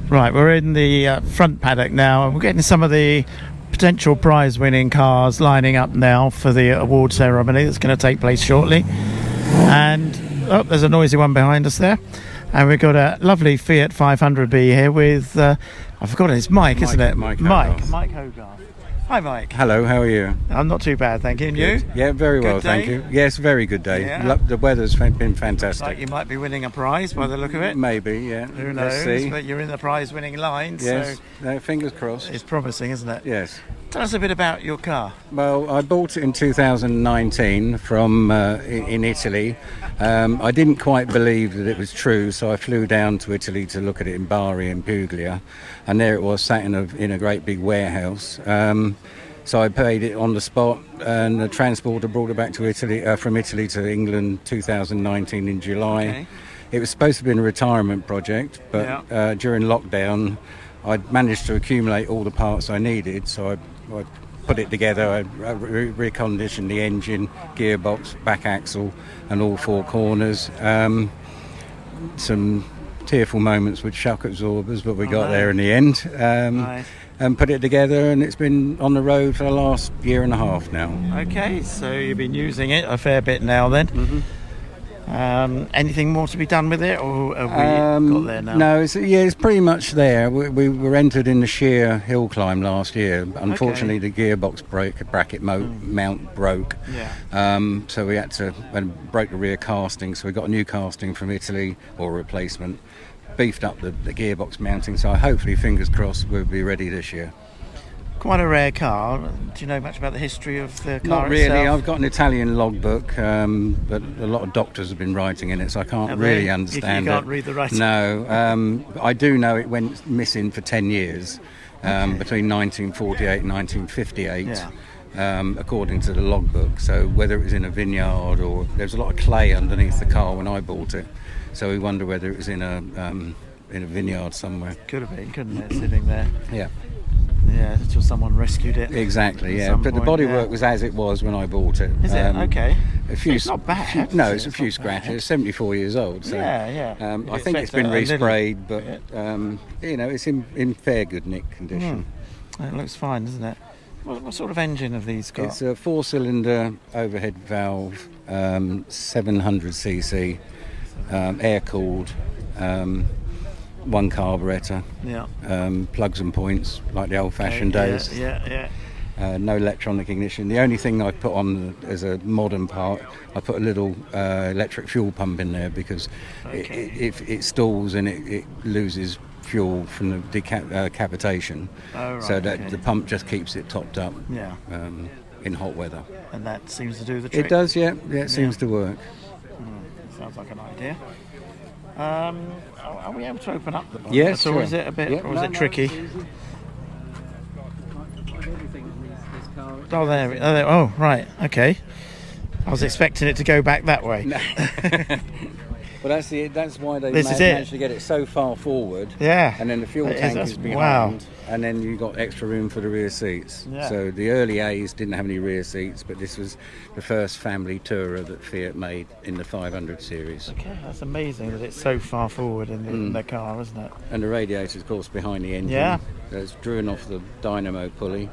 Right, we're in the front paddock now, and we're getting some of the potential prize-winning cars lining up now for the award ceremony that's going to take place shortly. And there's a noisy one behind us there, and we've got a lovely Fiat 500B here with I've forgotten, it's Mike, isn't it? Mike Hogarth. Hi, Mike. Hello, how are you? I'm not too bad, thank you. And you? Yeah, very well, Good thank day? you. Yes, very good day. Yeah. The weather's been fantastic. Like you might be winning a prize by the look of it. Maybe, yeah. Who knows? Let's see. But you're in the prize-winning line, Yes, so no, fingers crossed. it's promising, isn't it? Yes. Tell us a bit about your car. Well, I bought it in 2019 from in Italy. I didn't quite believe that it was true, so I flew down to Italy to look at it in Bari and Puglia, and there it was, sat in a great big warehouse. So I paid it on the spot, and the transporter brought it back to Italy, from Italy to England 2019 in July. Okay. It was supposed to be a retirement project, but during lockdown I'd managed to accumulate all the parts I needed, so I put it together. I reconditioned the engine, gearbox, back axle and all four corners. Some tearful moments with shock absorbers, but we got there in the end. Nice. And put it together, and it's been on the road for the last year and a half now. Okay, so you've been using it a fair bit now then. Mm-hmm. Anything more to be done with it, or have we got there now? No, it's pretty much there. We were entered in the sheer hill climb last year. Unfortunately, the gearbox bracket mount broke. Yeah. So we had to, and broke the rear casting, so we got a new casting from Italy, or a replacement. Beefed up the gearbox mounting, so hopefully, fingers crossed, we'll be ready this year. Quite a rare car. Do you know much about the history of the car Not really. itself? I've got an Italian logbook, but a lot of doctors have been writing in it, so I can't really understand You can't read the writing? No. I do know it went missing for 10 years, between 1948 and 1958. Yeah. According to the logbook. So whether it was in a vineyard, or there's a lot of clay underneath the car when I bought it, so we wonder whether it was in a vineyard somewhere. Could have been, couldn't it, sitting there? Yeah. Yeah, until someone rescued it. Exactly, yeah. But the bodywork was as it was when I bought it. Is it? Okay. It's not bad. It's a few scratches. It's 74 years old. So, yeah. I think it's been resprayed, but it's in fair good nick condition. It looks fine, doesn't it? What sort of engine have these got? It's a 4-cylinder overhead valve, 700cc, air-cooled, one carburettor, plugs and points like the old-fashioned days. Yeah. No electronic ignition. The only thing I put on as a modern part, I put a little electric fuel pump in there, because if it stalls and it loses fuel from the decapitation, so that the pump just keeps it topped up in hot weather. And that seems to do the trick. It does, yeah. It seems to work. Sounds like an idea. Are we able to open up the bonnet? Yes, or sure. is it a bit, or is it tricky? Oh, right, okay. I was expecting it to go back that way. Well, that's why they managed to get it so far forward. Yeah. And then the fuel tank is behind. Wow. And then you've got extra room for the rear seats. Yeah. So the early A's didn't have any rear seats, but this was the first family tourer that Fiat made in the 500 series. Okay, that's amazing that it's so far forward in the car, isn't it? And the radiator, of course, behind the engine. Yeah. It's driven off the dynamo pulley.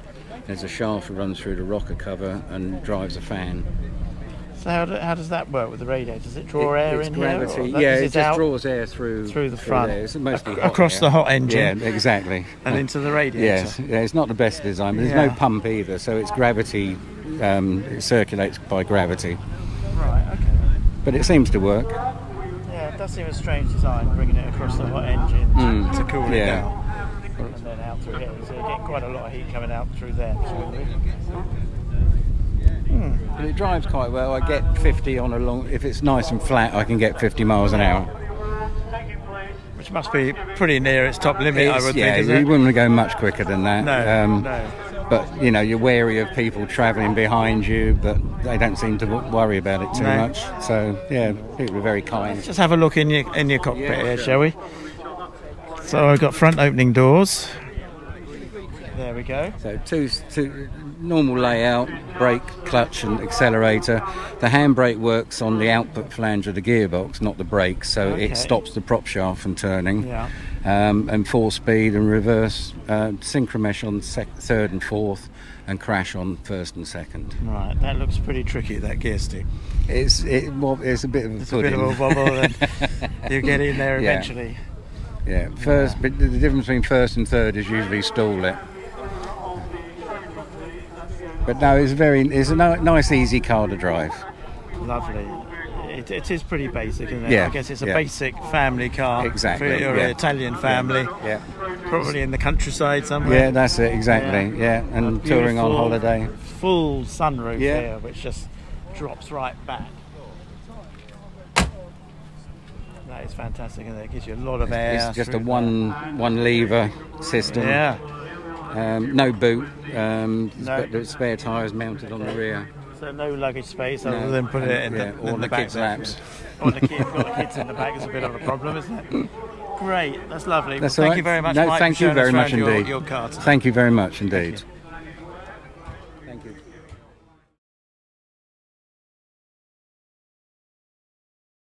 There's a shaft that runs through the rocker cover and drives a fan. So how does that work with the radiator? Does it draw air in gravity. here? Yeah, it just draws air through the front. There. It's mostly hot across air. the hot engine. Yeah, exactly. And into the radiator. Yes, it's not the best design. But there's no pump either, so it's gravity. It circulates by gravity. Right. Okay. But it seems to work. Yeah, it does seem a strange design, bringing it across the hot engine to cool it down. And then out through here, so you get quite a lot of heat coming out through there. But it drives quite well. I get 50 on a long. If it's nice and flat, I can get 50 miles an hour. Which must be pretty near its top limit, I would think. Yeah, you wouldn't go much quicker than that. No. But you're wary of people travelling behind you, but they don't seem to worry about it too much. So people are very kind. Let's just have a look in your cockpit here, shall we? So I've got front opening doors. There we go. So two normal layout, brake, clutch and accelerator. The handbrake works on the output flange of the gearbox, not the brakes, so it stops the prop shaft from turning. Yeah. And 4-speed and reverse, synchromesh on third and fourth, and crash on first and second. Right, that looks pretty tricky, that gear stick. It's a bit of a pudding. A bit of a wobble, and you get in there eventually. Yeah, first, but the difference between first and third is usually stall it. But no, it's a nice, easy car to drive. Lovely. It is pretty basic, isn't it? Yeah, I guess it's a basic family car. Exactly. For your Italian family. Yeah. Probably in the countryside somewhere. Yeah, that's it, exactly. Yeah, and touring on holiday. Full sunroof here, which just drops right back. That is fantastic, and it gives you a lot of air. It's just a one lever system. Yeah. No boot. But the spare tyres mounted on the rear. So no luggage space other than put it in the back. kids' laps. Or the kids, got the kids in the back. It's a bit of a problem, isn't it? Great, that's lovely. That's thank all right. you very much, No, Mike. thank you very much indeed. Your car today. Thank you very much indeed.